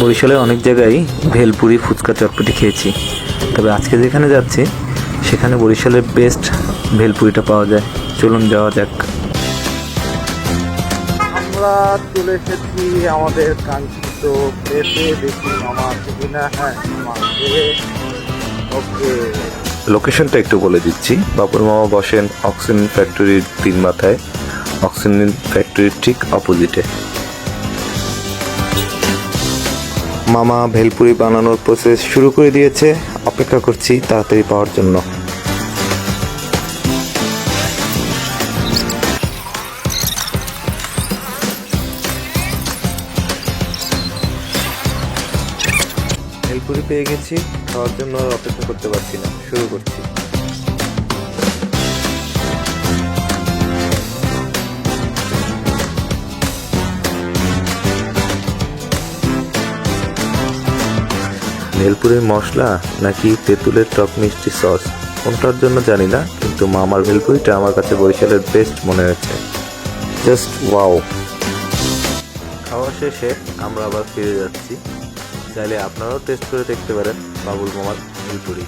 বরিশালে অনেক জায়গায় ভেলপুরি ফুচকা চটপটি খেয়েছি, তবে আজকে যেখানে যাচ্ছি সেখানে বরিশালের বেস্ট ভেলপুরিটা পাওয়া যায়। চলুন যাওয়া যাক। আমরা চলে এসেছি আমাদের কাঙ্ক্ষিত প্লেসে। দেখি মামা আছে কিনা। হ্যাঁ, মামা আছে। ওকে, লোকেশনটা একটু বলে দিচ্ছি। বাপুর মামা বসেন অক্সিজেন ফ্যাক্টরির 3 মাথায়, অক্সিজেন ফ্যাক্টরির ঠিক অপোজিটে। মামা ভেলপুরি বানানোর প্রসেস শুরু করে দিয়েছে, অপেক্ষা করছি তাড়াতাড়ি পাওয়ার জন্য। ভেলপুরি পেয়ে গেছি, খাওয়ার জন্য আর অপেক্ষা করতে পারছি না, শুরু করছি। ভেলপুরির মশলা নাকি তেঁতুলের টক মিষ্টি সস, কোনটার জন্য জানি না, কিন্তু মামার ভেলপুরিটা আমার কাছে বরিশালের বেস্ট মনে হয়েছে। Just wow. খাওয়া শেষে আমরা আবার ফিরে যাচ্ছি। চাইলে আপনারাও টেস্ট করে দেখতে পারেন বাবুল মামার ভেলপুরি।